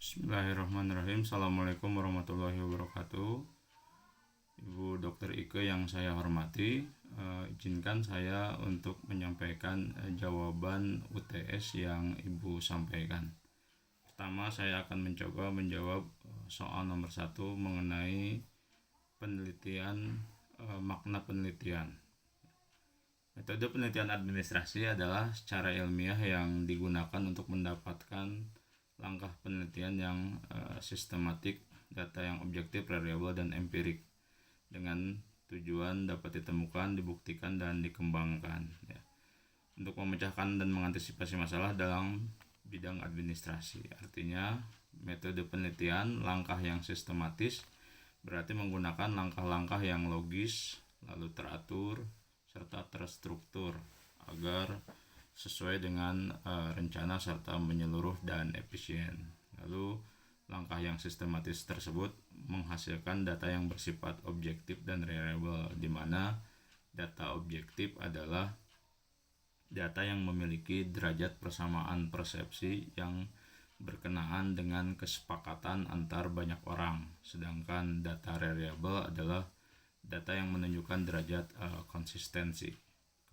Bismillahirrahmanirrahim. Assalamualaikum warahmatullahi wabarakatuh. Ibu Dr. Ike yang saya hormati, izinkan saya untuk menyampaikan jawaban UTS yang Ibu sampaikan. Pertama, saya akan mencoba menjawab soal nomor 1 mengenai penelitian, makna penelitian. Metode penelitian administrasi adalah cara ilmiah yang digunakan untuk mendapatkan langkah penelitian yang sistematik, data yang objektif, variabel, dan empirik dengan tujuan dapat ditemukan, dibuktikan, dan dikembangkan ya, untuk memecahkan dan mengantisipasi masalah dalam bidang administrasi. Artinya, metode penelitian langkah yang sistematis berarti menggunakan langkah-langkah yang logis, lalu teratur, serta terstruktur agar sesuai dengan rencana serta menyeluruh dan efisien. Lalu langkah yang sistematis tersebut menghasilkan data yang bersifat objektif dan reliable, di mana data objektif adalah data yang memiliki derajat persamaan persepsi yang berkenaan dengan kesepakatan antar banyak orang, sedangkan data reliable adalah data yang menunjukkan derajat konsistensi.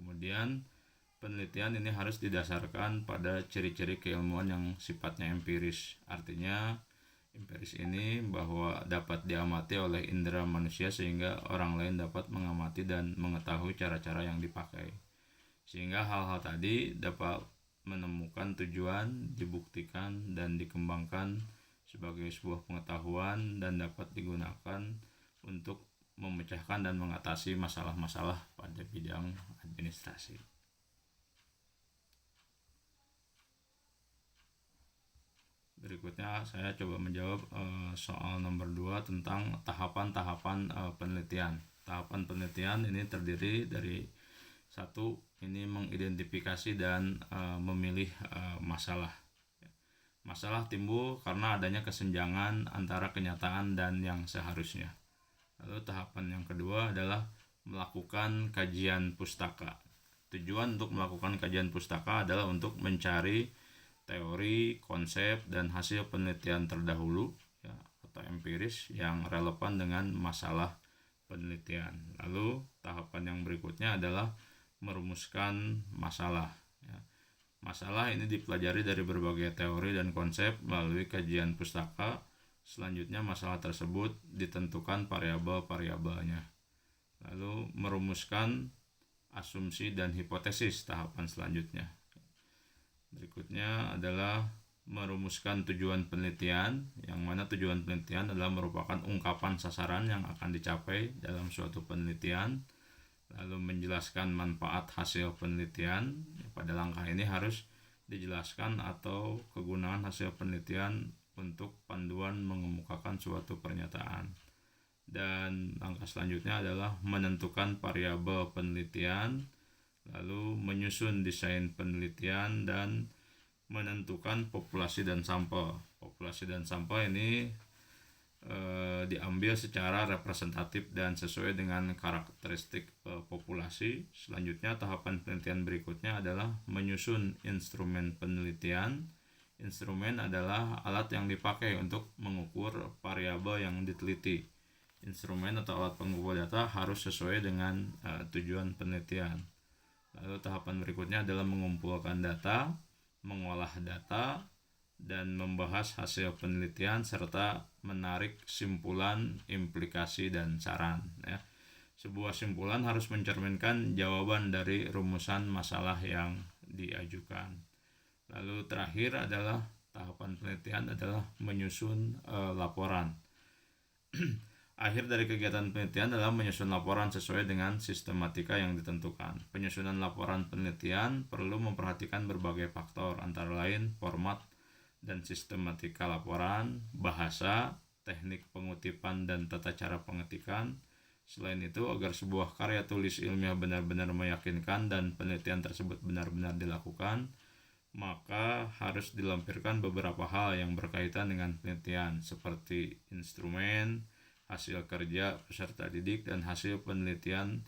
Kemudian penelitian ini harus didasarkan pada ciri-ciri keilmuan yang sifatnya empiris. Artinya, empiris ini bahwa dapat diamati oleh indera manusia sehingga orang lain dapat mengamati dan mengetahui cara-cara yang dipakai. Sehingga hal-hal tadi dapat menemukan tujuan, dibuktikan, dan dikembangkan sebagai sebuah pengetahuan dan dapat digunakan untuk memecahkan dan mengatasi masalah-masalah pada bidang administrasi. Berikutnya saya coba menjawab soal nomor 2 tentang tahapan-tahapan penelitian. Tahapan penelitian ini terdiri dari satu, ini mengidentifikasi dan memilih masalah. Masalah timbul karena adanya kesenjangan antara kenyataan dan yang seharusnya. Lalu tahapan yang kedua adalah melakukan kajian pustaka. Tujuan untuk melakukan kajian pustaka adalah untuk mencari teori, konsep, dan hasil penelitian terdahulu ya, atau empiris yang relevan dengan masalah penelitian. Lalu tahapan yang berikutnya adalah merumuskan masalah ya. Masalah ini dipelajari dari berbagai teori dan konsep melalui kajian pustaka. Selanjutnya masalah tersebut ditentukan variabel-variabelnya. Lalu merumuskan asumsi dan hipotesis, tahapan selanjutnya. Berikutnya adalah merumuskan tujuan penelitian, yang mana tujuan penelitian adalah merupakan ungkapan sasaran yang akan dicapai dalam suatu penelitian. Lalu menjelaskan manfaat hasil penelitian. Pada langkah ini harus dijelaskan atau kegunaan hasil penelitian untuk panduan mengemukakan suatu pernyataan. Dan langkah selanjutnya adalah menentukan variabel penelitian, lalu menyusun desain penelitian, dan menentukan populasi dan sampel. Populasi dan sampel ini diambil secara representatif dan sesuai dengan karakteristik populasi. Selanjutnya tahapan penelitian berikutnya adalah menyusun instrumen penelitian. Instrumen adalah alat yang dipakai untuk mengukur variabel yang diteliti. Instrumen atau alat pengukur data harus sesuai dengan tujuan penelitian. Lalu tahapan berikutnya adalah mengumpulkan data, mengolah data, dan membahas hasil penelitian serta menarik simpulan, implikasi, dan saran ya. Sebuah simpulan harus mencerminkan jawaban dari rumusan masalah yang diajukan. Lalu terakhir adalah tahapan penelitian adalah menyusun laporan. Akhir dari kegiatan penelitian adalah menyusun laporan sesuai dengan sistematika yang ditentukan. Penyusunan laporan penelitian perlu memperhatikan berbagai faktor, antara lain format dan sistematika laporan, bahasa, teknik pengutipan, dan tata cara pengetikan. Selain itu, agar sebuah karya tulis ilmiah benar-benar meyakinkan dan penelitian tersebut benar-benar dilakukan, maka harus dilampirkan beberapa hal yang berkaitan dengan penelitian seperti instrumen, hasil kerja peserta didik, dan hasil penelitian,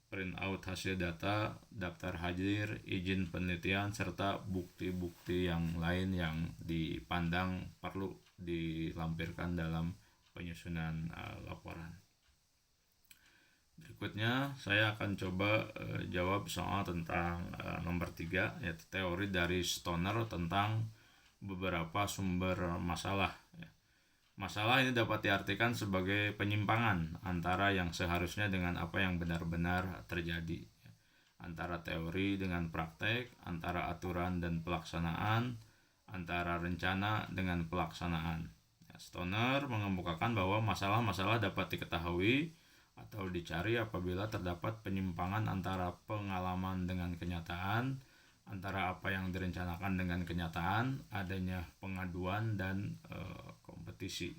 print out hasil data, daftar hadir, izin penelitian, serta bukti-bukti yang lain yang dipandang perlu dilampirkan dalam penyusunan laporan. Berikutnya saya akan coba jawab soal tentang nomor 3, yaitu teori dari Stoner tentang beberapa sumber masalah. Masalah ini dapat diartikan sebagai penyimpangan antara yang seharusnya dengan apa yang benar-benar terjadi, antara teori dengan praktek, antara aturan dan pelaksanaan, antara rencana dengan pelaksanaan. Stoner mengemukakan bahwa masalah-masalah dapat diketahui atau dicari apabila terdapat penyimpangan antara pengalaman dengan kenyataan, antara apa yang direncanakan dengan kenyataan, adanya pengaduan dan kompetisi.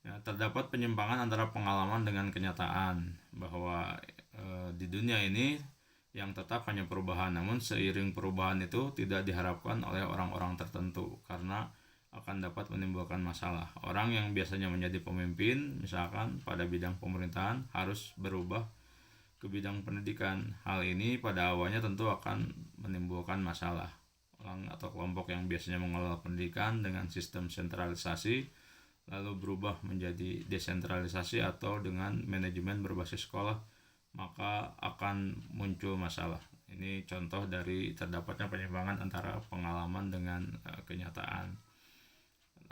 Ya, terdapat penyimpangan antara pengalaman dengan kenyataan, bahwa di dunia ini yang tetap hanya perubahan, namun seiring perubahan itu tidak diharapkan oleh orang-orang tertentu karena akan dapat menimbulkan masalah. Orang yang biasanya menjadi pemimpin, misalkan pada bidang pemerintahan, harus berubah ke bidang pendidikan. Hal ini pada awalnya tentu akan menimbulkan masalah. Orang atau kelompok yang biasanya mengelola pendidikan dengan sistem sentralisasi lalu berubah menjadi desentralisasi atau dengan manajemen berbasis sekolah, maka akan muncul masalah. Ini contoh dari terdapatnya penyimpangan antara pengalaman dengan kenyataan.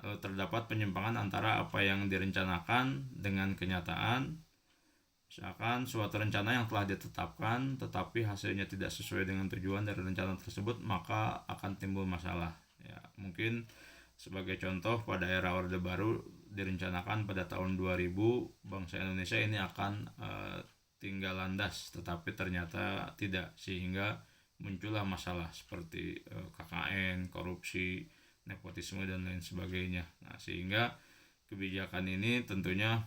Lalu terdapat penyimpangan antara apa yang direncanakan dengan kenyataan. Misalkan suatu rencana yang telah ditetapkan tetapi hasilnya tidak sesuai dengan tujuan dari rencana tersebut, maka akan timbul masalah. Ya, mungkin sebagai contoh, pada era Orde Baru direncanakan pada tahun 2000 bangsa Indonesia ini akan tinggal landas, tetapi ternyata tidak, sehingga muncullah masalah seperti KKN, korupsi, nepotisme dan lain sebagainya. Nah, sehingga kebijakan ini tentunya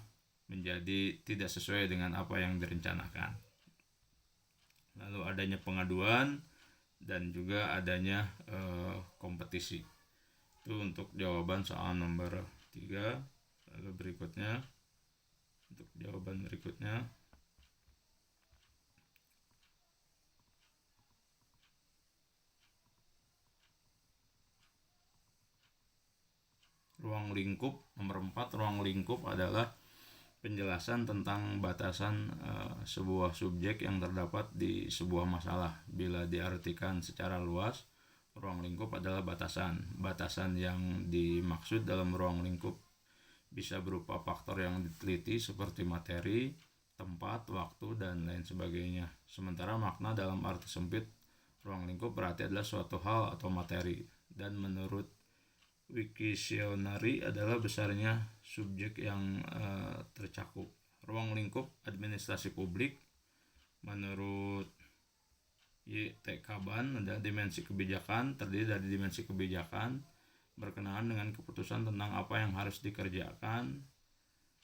menjadi tidak sesuai dengan apa yang direncanakan. Lalu adanya pengaduan dan juga adanya kompetisi. Itu untuk jawaban soal nomor 3. Lalu berikutnya, untuk jawaban berikutnya, ruang lingkup. Nomor 4, ruang lingkup adalah penjelasan tentang batasan sebuah subjek yang terdapat di sebuah masalah. Bila diartikan secara luas, ruang lingkup adalah batasan. Batasan yang dimaksud dalam ruang lingkup bisa berupa faktor yang diteliti seperti materi, tempat, waktu, dan lain sebagainya. Sementara makna dalam arti sempit, ruang lingkup berarti adalah suatu hal atau materi. Dan menurut Wiktionary adalah besarnya subjek yang tercakup. Ruang lingkup administrasi publik menurut Y.T. Kaban adalah dimensi kebijakan, terdiri dari dimensi kebijakan berkenaan dengan keputusan tentang apa yang harus dikerjakan.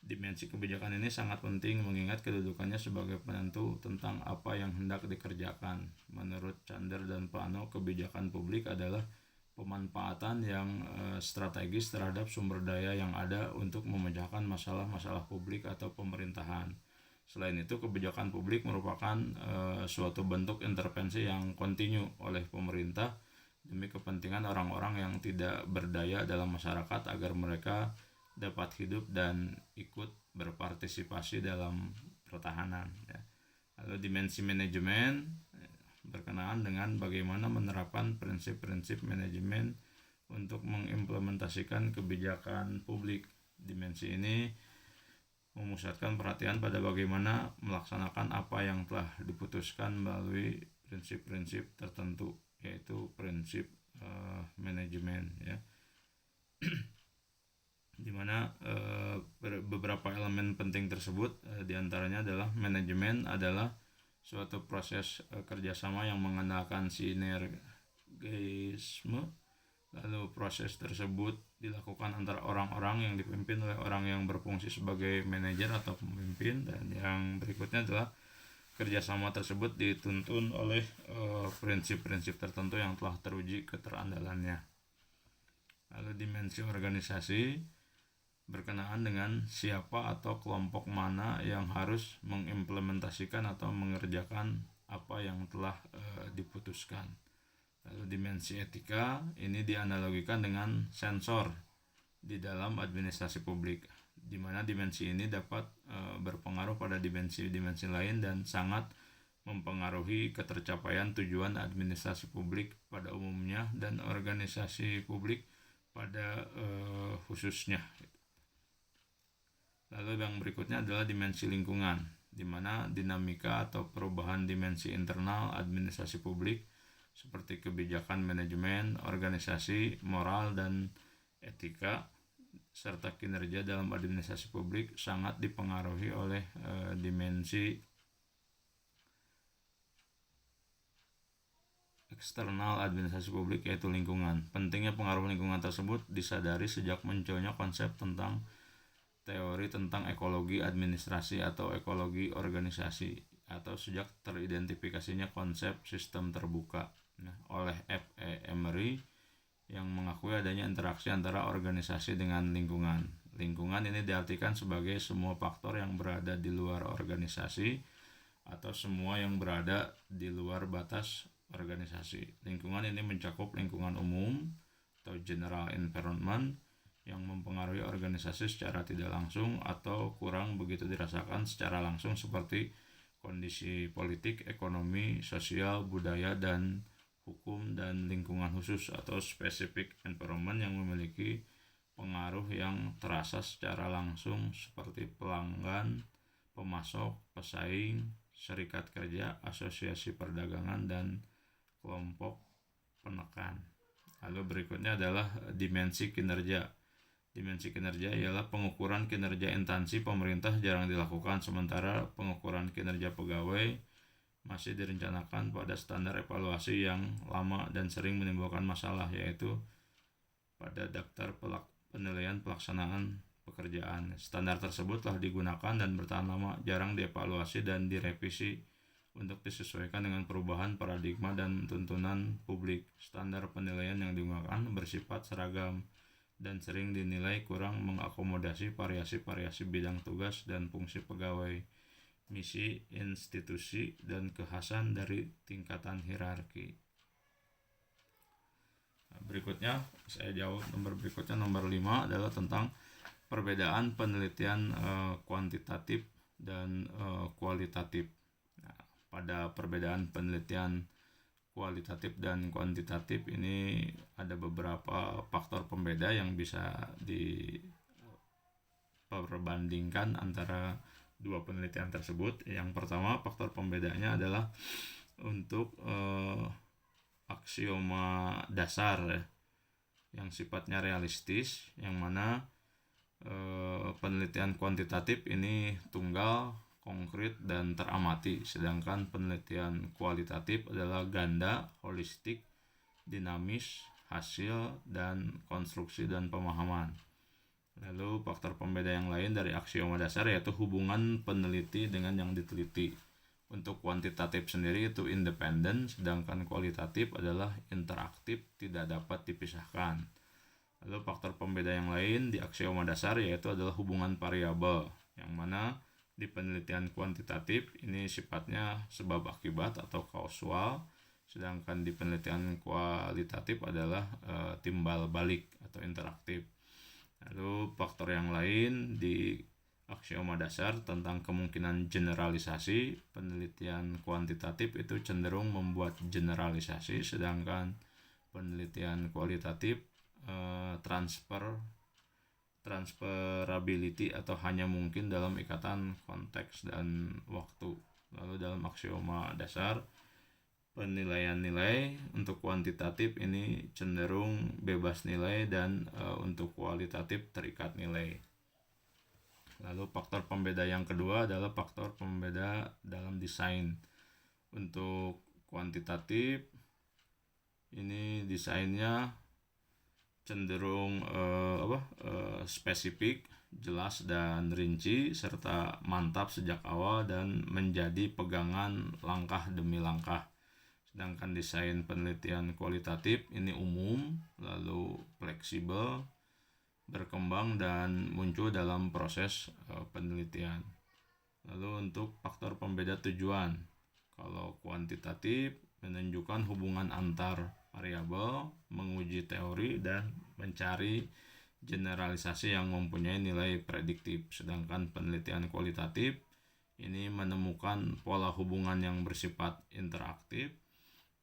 Dimensi kebijakan ini sangat penting mengingat kedudukannya sebagai penentu tentang apa yang hendak dikerjakan. Menurut Chandler dan Plano, kebijakan publik adalah pemanfaatan yang strategis terhadap sumber daya yang ada untuk memecahkan masalah-masalah publik atau pemerintahan. Selain itu, kebijakan publik merupakan suatu bentuk intervensi yang kontinu oleh pemerintah demi kepentingan orang-orang yang tidak berdaya dalam masyarakat agar mereka dapat hidup dan ikut berpartisipasi dalam pertahanan. Lalu dimensi manajemen berkenaan dengan bagaimana menerapkan prinsip-prinsip manajemen untuk mengimplementasikan kebijakan publik. Dimensi ini memusatkan perhatian pada bagaimana melaksanakan apa yang telah diputuskan melalui prinsip-prinsip tertentu, yaitu prinsip manajemen, ya. Di mana beberapa elemen penting tersebut diantaranya adalah manajemen adalah suatu proses kerjasama yang mengandalkan sinergisme. Lalu proses tersebut dilakukan antara orang-orang yang dipimpin oleh orang yang berfungsi sebagai manajer atau pemimpin. Dan yang berikutnya adalah kerjasama tersebut dituntun oleh prinsip-prinsip tertentu yang telah teruji keterandalannya. Lalu dimensi organisasi berkenaan dengan siapa atau kelompok mana yang harus mengimplementasikan atau mengerjakan apa yang telah diputuskan. Lalu dimensi etika ini dianalogikan dengan sensor di dalam administrasi publik, di mana dimensi ini dapat berpengaruh pada dimensi-dimensi lain dan sangat mempengaruhi ketercapaian tujuan administrasi publik pada umumnya dan organisasi publik pada khususnya. Lalu yang berikutnya adalah dimensi lingkungan, di mana dinamika atau perubahan dimensi internal administrasi publik seperti kebijakan manajemen, organisasi, moral, dan etika serta kinerja dalam administrasi publik sangat dipengaruhi oleh dimensi eksternal administrasi publik, yaitu lingkungan. Pentingnya pengaruh lingkungan tersebut disadari sejak munculnya konsep tentang teori tentang ekologi administrasi atau ekologi organisasi, atau sejak teridentifikasinya konsep sistem terbuka oleh F.E. Emery yang mengakui adanya interaksi antara organisasi dengan lingkungan. Lingkungan ini diartikan sebagai semua faktor yang berada di luar organisasi atau semua yang berada di luar batas organisasi. Lingkungan ini mencakup lingkungan umum atau general environment yang mempengaruhi organisasi secara tidak langsung atau kurang begitu dirasakan secara langsung, seperti kondisi politik, ekonomi, sosial, budaya, dan hukum, dan lingkungan khusus atau specific environment yang memiliki pengaruh yang terasa secara langsung seperti pelanggan, pemasok, pesaing, serikat kerja, asosiasi perdagangan, dan kelompok penekan. Lalu berikutnya adalah dimensi kinerja. Dimensi kinerja ialah pengukuran kinerja instansi pemerintah jarang dilakukan, sementara pengukuran kinerja pegawai masih direncanakan pada standar evaluasi yang lama dan sering menimbulkan masalah, yaitu pada daftar penilaian pelaksanaan pekerjaan. Standar tersebut telah digunakan dan bertahan lama, jarang dievaluasi dan direvisi untuk disesuaikan dengan perubahan paradigma dan tuntunan publik. Standar penilaian yang digunakan bersifat seragam dan sering dinilai kurang mengakomodasi variasi-variasi bidang tugas dan fungsi pegawai, misi institusi, dan kekhasan dari tingkatan hierarki. Berikutnya saya jawab nomor 5 adalah tentang perbedaan penelitian kuantitatif dan kualitatif. Pada perbedaan penelitian kualitatif dan kuantitatif ini ada beberapa faktor pembeda yang bisa diperbandingkan antara dua penelitian tersebut. Yang pertama, faktor pembedanya adalah untuk aksioma dasar yang sifatnya realistis, yang mana penelitian kuantitatif ini tunggal, konkret, dan teramati, sedangkan penelitian kualitatif adalah ganda, holistik, dinamis, hasil, dan konstruksi dan pemahaman. Lalu faktor pembeda yang lain dari aksioma dasar yaitu hubungan peneliti dengan yang diteliti. Untuk kuantitatif sendiri itu independen, sedangkan kualitatif adalah interaktif, tidak dapat dipisahkan. Lalu faktor pembeda yang lain di aksioma dasar yaitu adalah hubungan variabel, yang mana di penelitian kuantitatif ini sifatnya sebab akibat atau kausal, sedangkan di penelitian kualitatif adalah timbal balik atau interaktif. Lalu faktor yang lain di aksioma dasar tentang kemungkinan generalisasi, penelitian kuantitatif itu cenderung membuat generalisasi, sedangkan penelitian kualitatif transferability atau hanya mungkin dalam ikatan konteks dan waktu. Lalu dalam aksioma dasar, penilaian nilai untuk kuantitatif ini cenderung bebas nilai dan untuk kualitatif terikat nilai. Lalu faktor pembeda yang kedua adalah faktor pembeda dalam desain. Untuk kuantitatif ini desainnya cenderung spesifik, jelas dan rinci, serta mantap sejak awal dan menjadi pegangan langkah demi langkah. Sedangkan desain penelitian kualitatif ini umum, lalu fleksibel, berkembang dan muncul dalam proses penelitian. Lalu untuk faktor pembeda tujuan, kalau kuantitatif menunjukkan hubungan antar variabel, menguji teori, dan mencari generalisasi yang mempunyai nilai prediktif. Sedangkan penelitian kualitatif ini menemukan pola hubungan yang bersifat interaktif,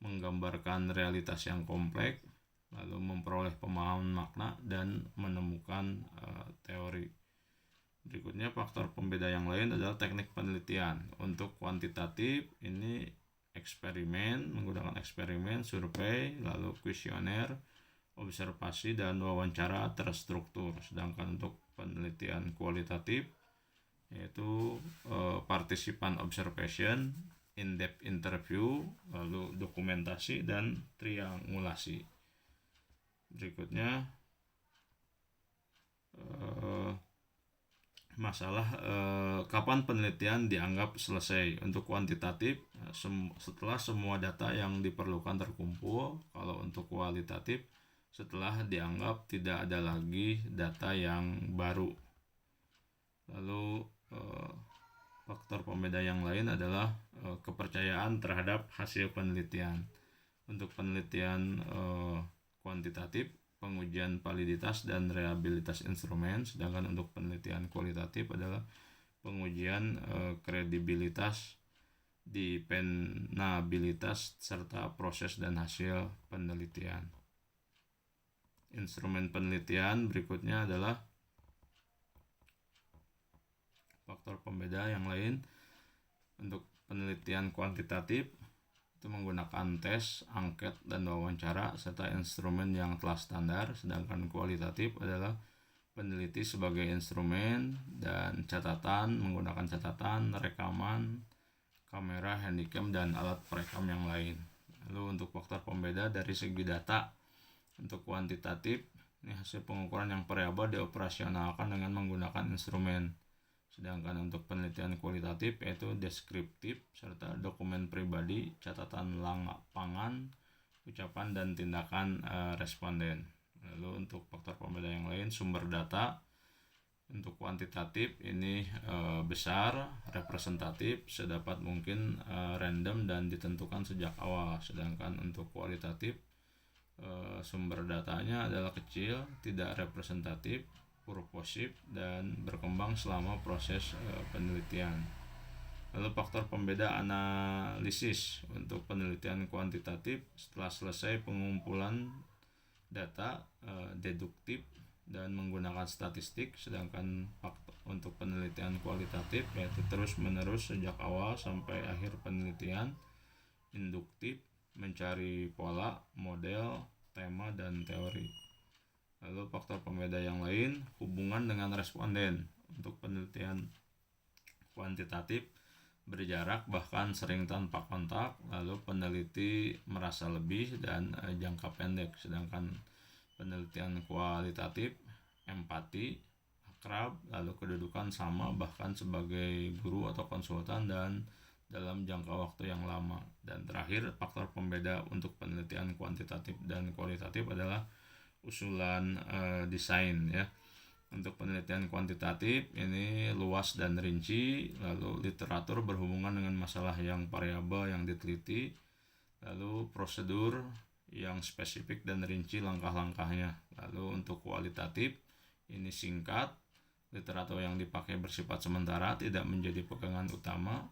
menggambarkan realitas yang kompleks, lalu memperoleh pemahaman makna, dan menemukan teori. Berikutnya faktor pembeda yang lain adalah teknik penelitian. Untuk kuantitatif ini menggunakan eksperimen, survei, lalu kuesioner, observasi, dan wawancara terstruktur. Sedangkan untuk penelitian kualitatif yaitu partisipan observation, in-depth interview, lalu dokumentasi, dan triangulasi. Berikutnya masalah kapan penelitian dianggap selesai. Untuk kuantitatif setelah semua data yang diperlukan terkumpul. Kalau untuk kualitatif setelah dianggap tidak ada lagi data yang baru. Lalu faktor pembeda yang lain adalah kepercayaan terhadap hasil penelitian. Untuk penelitian kuantitatif, pengujian validitas dan reliabilitas instrumen, sedangkan untuk penelitian kualitatif adalah pengujian kredibilitas, dependabilitas, serta proses dan hasil penelitian. Instrumen penelitian berikutnya adalah faktor pembeda yang lain. Untuk penelitian kuantitatif itu menggunakan tes, angket, dan wawancara serta instrumen yang telah standar. Sedangkan kualitatif adalah peneliti sebagai instrumen dan catatan, menggunakan catatan, rekaman, kamera, handycam, dan alat perekam yang lain. Lalu untuk faktor pembeda dari segi data, untuk kuantitatif ini hasil pengukuran yang variabel dioperasionalkan dengan menggunakan instrumen. Sedangkan untuk penelitian kualitatif yaitu deskriptif serta dokumen pribadi, catatan lapangan, ucapan, dan tindakan responden. Lalu untuk faktor pembeda yang lain, sumber data. Untuk kuantitatif ini besar, representatif, sedapat mungkin random, dan ditentukan sejak awal. Sedangkan untuk kualitatif sumber datanya adalah kecil, tidak representatif, purposif, dan berkembang selama proses penelitian. Lalu faktor pembeda analisis. Untuk penelitian kuantitatif setelah selesai pengumpulan data, deduktif dan menggunakan statistik. Sedangkan untuk penelitian kualitatif yaitu terus menerus sejak awal sampai akhir penelitian, induktif, mencari pola, model, tema, dan teori. Lalu faktor pembeda yang lain, hubungan dengan responden. Untuk penelitian kuantitatif berjarak bahkan sering tanpa kontak, lalu peneliti merasa lebih dan jangka pendek. Sedangkan penelitian kualitatif empati, akrab, lalu kedudukan sama bahkan sebagai guru atau konsultan dan dalam jangka waktu yang lama. Dan terakhir, faktor pembeda untuk penelitian kuantitatif dan kualitatif adalah usulan desain ya. Untuk penelitian kuantitatif ini luas dan rinci, lalu literatur berhubungan dengan masalah yang variabel yang diteliti, lalu prosedur yang spesifik dan rinci langkah-langkahnya. Lalu untuk kualitatif ini singkat, literatur yang dipakai bersifat sementara, tidak menjadi pegangan utama,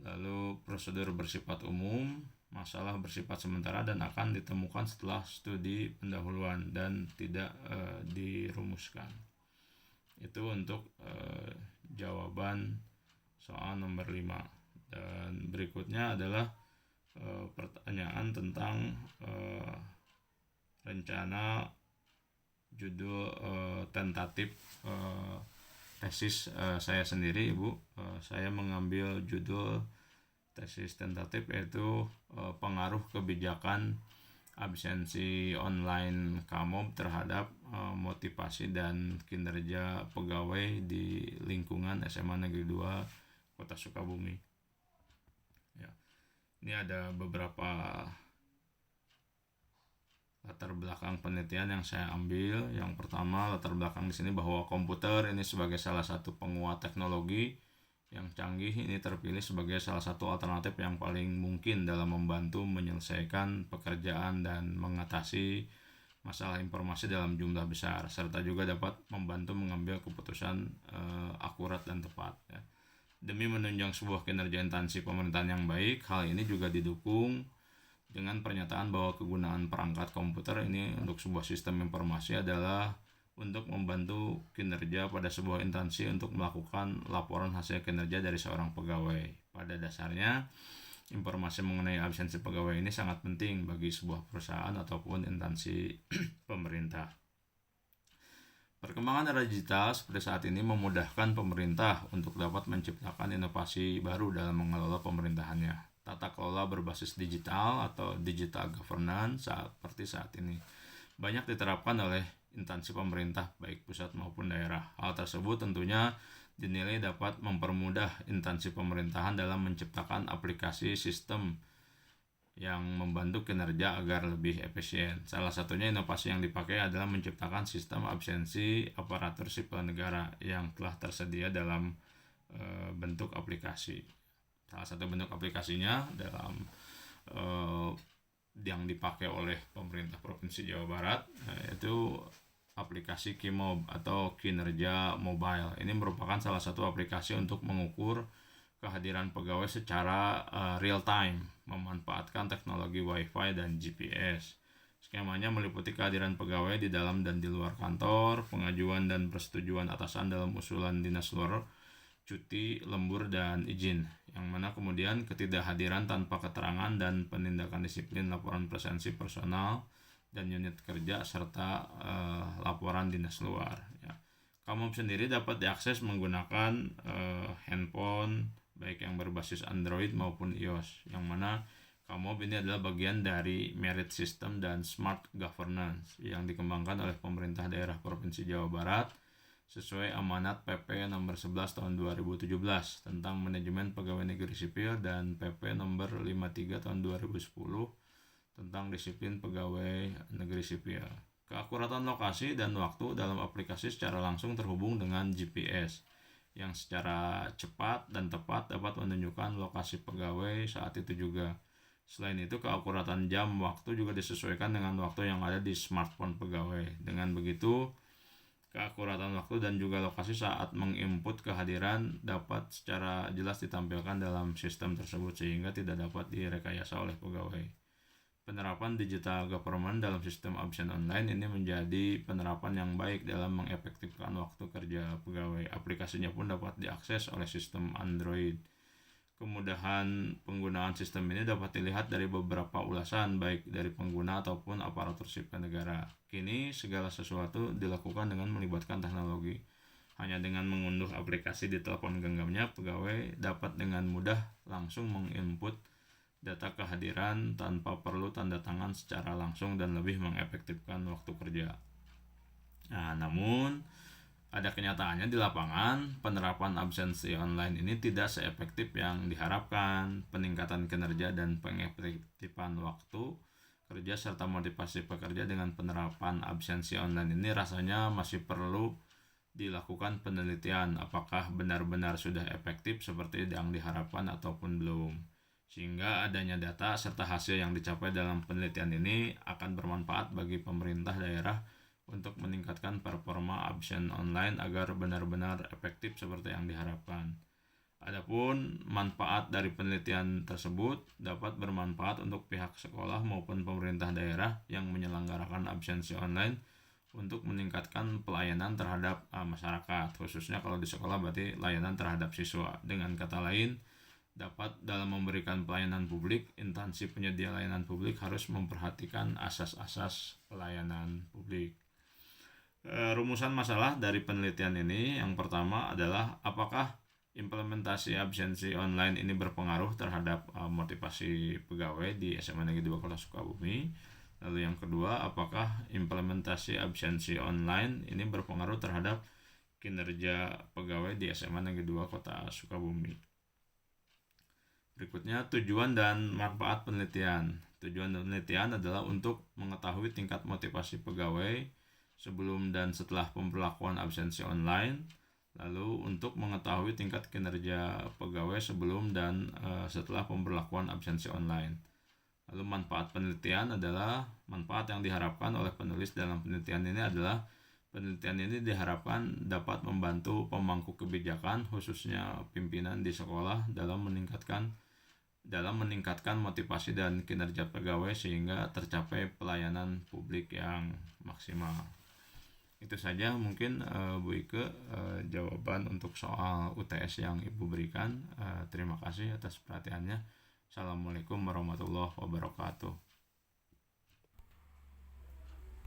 lalu prosedur bersifat umum, masalah bersifat sementara dan akan ditemukan setelah studi pendahuluan dan tidak dirumuskan. Itu untuk jawaban soal nomor 5. Dan berikutnya adalah pertanyaan tentang rencana judul tentatif tesis saya sendiri, Ibu. Saya mengambil judul tesis tentatif yaitu pengaruh kebijakan absensi online KAMOB terhadap motivasi dan kinerja pegawai di lingkungan SMA Negeri 2 Kota Sukabumi. Ya. Ini ada beberapa latar belakang penelitian yang saya ambil. Yang pertama, latar belakang di sini bahwa komputer ini sebagai salah satu penguat teknologi yang canggih ini terpilih sebagai salah satu alternatif yang paling mungkin dalam membantu menyelesaikan pekerjaan dan mengatasi masalah informasi dalam jumlah besar, serta juga dapat membantu mengambil keputusan akurat dan tepat ya. Demi menunjang sebuah kinerja instansi pemerintahan yang baik, hal ini juga didukung dengan pernyataan bahwa kegunaan perangkat komputer ini untuk sebuah sistem informasi adalah untuk membantu kinerja pada sebuah instansi untuk melakukan laporan hasil kinerja dari seorang pegawai. Pada dasarnya, informasi mengenai absensi pegawai ini sangat penting bagi sebuah perusahaan ataupun instansi pemerintah. Perkembangan era digital seperti saat ini memudahkan pemerintah untuk dapat menciptakan inovasi baru dalam mengelola pemerintahannya. Tata kelola berbasis digital atau digital governance seperti saat ini banyak diterapkan oleh instansi pemerintah baik pusat maupun daerah. Hal tersebut tentunya dinilai dapat mempermudah instansi pemerintahan dalam menciptakan aplikasi sistem yang membantu kinerja agar lebih efisien. Salah satunya inovasi yang dipakai adalah menciptakan sistem absensi aparatur sipil negara yang telah tersedia dalam bentuk aplikasi. Salah satu bentuk aplikasinya dalam yang dipakai oleh pemerintah Provinsi Jawa Barat yaitu aplikasi Kimob atau kinerja mobile. Ini merupakan salah satu aplikasi untuk mengukur kehadiran pegawai secara real time, memanfaatkan teknologi Wi-Fi dan GPS. Skemanya meliputi kehadiran pegawai di dalam dan di luar kantor, pengajuan dan persetujuan atasan dalam usulan dinas luar, cuti, lembur, dan izin, yang mana kemudian ketidakhadiran tanpa keterangan dan penindakan disiplin, laporan presensi personal dan unit kerja, serta laporan dinas luar ya. Kimob sendiri dapat diakses menggunakan handphone baik yang berbasis Android maupun iOS, yang mana Kimob ini adalah bagian dari Merit System dan Smart Governance yang dikembangkan oleh pemerintah daerah Provinsi Jawa Barat sesuai amanat PP nomor 11 tahun 2017 tentang manajemen pegawai negeri sipil dan PP nomor 53 tahun 2010 tentang disiplin pegawai negeri sipil. Keakuratan lokasi dan waktu dalam aplikasi secara langsung terhubung dengan GPS yang secara cepat dan tepat dapat menunjukkan lokasi pegawai saat itu juga. Selain itu, keakuratan jam waktu juga disesuaikan dengan waktu yang ada di smartphone pegawai. Dengan begitu, keakuratan waktu dan juga lokasi saat menginput kehadiran dapat secara jelas ditampilkan dalam sistem tersebut sehingga tidak dapat direkayasa oleh pegawai. Penerapan digital government dalam sistem absen online ini menjadi penerapan yang baik dalam mengefektifkan waktu kerja pegawai. Aplikasinya pun dapat diakses oleh sistem Android. Kemudahan penggunaan sistem ini dapat dilihat dari beberapa ulasan baik dari pengguna ataupun aparatur sipil negara. Kini segala sesuatu dilakukan dengan melibatkan teknologi. Hanya dengan mengunduh aplikasi di telepon genggamnya, pegawai dapat dengan mudah langsung menginput data kehadiran tanpa perlu tanda tangan secara langsung dan lebih mengefektifkan waktu kerja. Nah, namun ada kenyataannya di lapangan, penerapan absensi online ini tidak seefektif yang diharapkan. Peningkatan kinerja dan pengefektifan waktu kerja serta motivasi pekerja dengan penerapan absensi online ini rasanya masih perlu dilakukan penelitian apakah benar-benar sudah efektif seperti yang diharapkan ataupun belum. Sehingga adanya data serta hasil yang dicapai dalam penelitian ini akan bermanfaat bagi pemerintah daerah untuk meningkatkan performa absen online agar benar-benar efektif seperti yang diharapkan. Adapun manfaat dari penelitian tersebut dapat bermanfaat untuk pihak sekolah maupun pemerintah daerah yang menyelenggarakan absensi online untuk meningkatkan pelayanan terhadap masyarakat, khususnya kalau di sekolah berarti layanan terhadap siswa. Dengan kata lain, dapat dalam memberikan pelayanan publik, instansi penyedia layanan publik harus memperhatikan asas-asas pelayanan publik. Rumusan masalah dari penelitian ini yang pertama adalah apakah implementasi absensi online ini berpengaruh terhadap motivasi pegawai di SMA Negeri 2 Kota Sukabumi. Lalu yang kedua, apakah implementasi absensi online ini berpengaruh terhadap kinerja pegawai di SMA Negeri 2 Kota Sukabumi. Berikutnya, tujuan dan manfaat penelitian. Tujuan penelitian adalah untuk mengetahui tingkat motivasi pegawai sebelum dan setelah pemberlakuan absensi online, Lalu untuk mengetahui tingkat kinerja pegawai sebelum dan setelah pemberlakuan absensi online. Lalu manfaat penelitian adalah manfaat yang diharapkan oleh penulis dalam penelitian ini adalah penelitian ini diharapkan dapat membantu pemangku kebijakan khususnya pimpinan di sekolah dalam meningkatkan motivasi dan kinerja pegawai sehingga tercapai pelayanan publik yang maksimal. Itu saja mungkin Bu Ike jawaban untuk soal UTS yang Ibu berikan. Terima kasih atas perhatiannya. Assalamualaikum warahmatullahi wabarakatuh.